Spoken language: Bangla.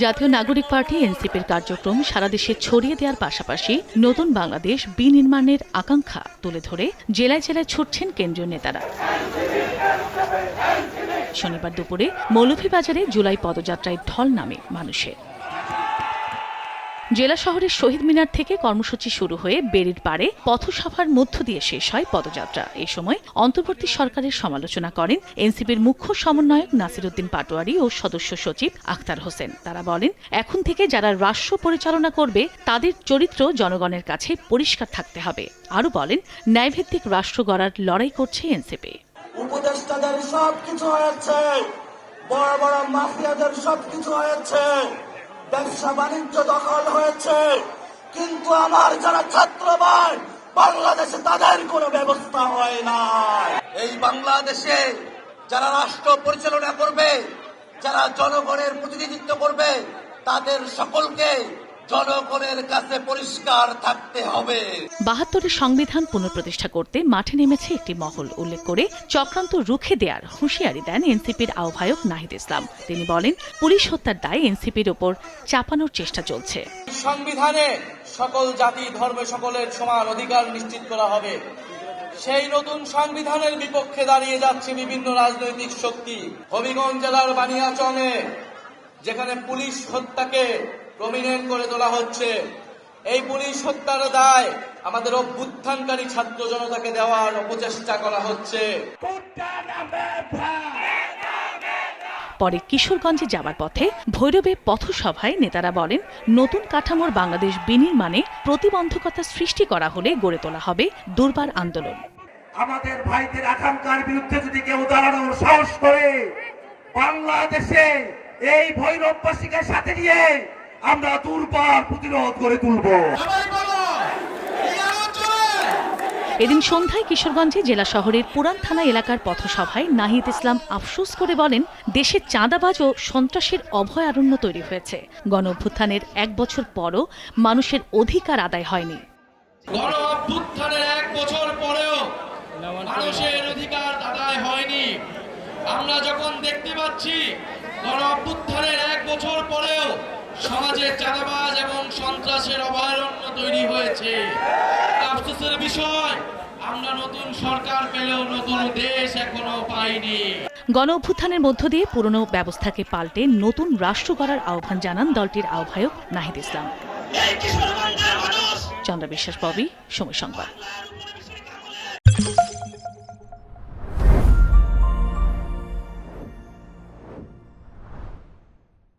জাতীয় নাগরিক পার্টি এনসিপির কার্যক্রম সারা দেশে ছড়িয়ে দেওয়ার পাশাপাশি নতুন বাংলাদেশ বিনির্মাণের আকাঙ্ক্ষা তুলে ধরে জেলায় জেলায় ছুটছেন কেন্দ্রীয় নেতারা। শনিবার দুপুরে মৌলভীবাজারে জুলাই পদযাত্রায় ঢল নামে মানুষের। জেলা শহরের শহীদ মিনার থেকে কর্মসূচি শুরু হয়ে বেড়ির পাড়ে পথসভার মধ্য দিয়ে শেষ হয় পদযাত্রা। এই সময় অন্তর্বর্তী সরকারের সমালোচনা করেন এনসিপির মুখ্য সমন্বয়ক নাসির উদ্দিন পাটোয়ারি ও সদস্য সচিব আখতার হোসেন। তারা বলেন, এখন থেকে যারা রাষ্ট্র পরিচালনা করবে তাদের চরিত্র জনগণের কাছে পরিষ্কার থাকতে হবে। আরও বলেন, ন্যায়ভিত্তিক রাষ্ট্র গড়ার লড়াই করছে এনসিপি। উপদেষ্টাদের সবকিছু হয়েছে, বড় বড় মাফিয়াদের সবকিছু হয়েছে, ব্যবসা বাণিজ্য দখল হয়েছে, কিন্তু আমার যারা ছাত্র ভাই বাংলাদেশে তাদের কোনো ব্যবস্থা হয় না। এই বাংলাদেশে যারা রাষ্ট্র পরিচালনা করবে, যারা জনগণের প্রতিনিধিত্ব করবে, তাদের সকলকে জনগণের কাছে পরিষ্কার থাকতে হবে। ৭২-এর সংবিধান পুনঃপ্রতিষ্ঠা করতে মাঠে নেমেছে একটি মহল। উল্লেখ করে চক্রান্ত রুখে দেওয়ার হুঁশিয়ারি দেন এনসিপির আহ্বায়ক নাহিদ ইসলাম। তিনি বলেন, পুলিশ হত্যার দায় এনসিপির ওপর চাপানোর চেষ্টা চলছে। সংবিধানে সকল জাতি ধর্ম সকলের সমান অধিকার নিশ্চিত করা হবে। সেই নতুন সংবিধানের বিপক্ষে দাঁড়িয়ে যাচ্ছে বিভিন্ন রাজনৈতিক শক্তি। হবিগঞ্জ জেলার বানিয়াচংয়ে যেখানে পুলিশ হত্যাকে প্রমিনেন্ট করে তোলা হচ্ছে, এই পুলিশ হত্যার দায় আমাদের অভ্যুত্থানকারী ছাত্র জনতাকে দেওয়ার অপচেষ্টা করা হচ্ছে। পরে কিশোরগঞ্জে যাবার পথে ভৈরবে পথসভায় নেতারা বলেন, নতুন কাঠামোর বাংলাদেশ বিনির্মাণে প্রতিবন্ধকতা সৃষ্টি করা হলে গড়ে তোলা হবে দুর্বার আন্দোলন। আমাদের ভাইদের আকাঙ্ক্ষার বিরুদ্ধে যদি কেউ দাঁড়ানোর সাহস করে, বাংলাদেশে এই ভৈরববাসীকে সাথে নিয়ে আমরা দুর্বার প্রতিরোধ করে তুলব। এদিন সন্ধ্যায় কিশোরগঞ্জে জেলা শহরের পুরান থানা এলাকার পথসভায় নাহিদ ইসলাম আফসোস করে বলেন, দেশে চাঁদাবাজ ও সন্ত্রাসের অভয়ারণ্য তৈরি হয়েছে। গণ অভ্যুত্থানের ১ বছর পরও মানুষের অধিকার আদায় হয়নি। গণ অভ্যুত্থানের ১ বছর পরেও মানুষের অধিকার আদায় হয়নি। আমরা যখন দেখতে পাচ্ছি গণ অভ্যুত্থানের ১ বছর পরেও সমাজে চাঁদাবাজ এবং সন্ত্রাসের অভয়ারণ্য তৈরি হয়েছে। আফসোসের বিষয়, আমরা নতুন সরকার পেলেও নতুন দেশ এখনো পাইনি। গণ অভ্যুত্থানের মধ্য দিয়ে পুরনো ব্যবস্থাকে পাল্টে নতুন রাষ্ট্র গড়ার আহ্বান জানান দলটির আহ্বায়ক নাহিদ ইসলাম। চন্দ্র বিশ্বাস, ববি, সময় সংবাদ।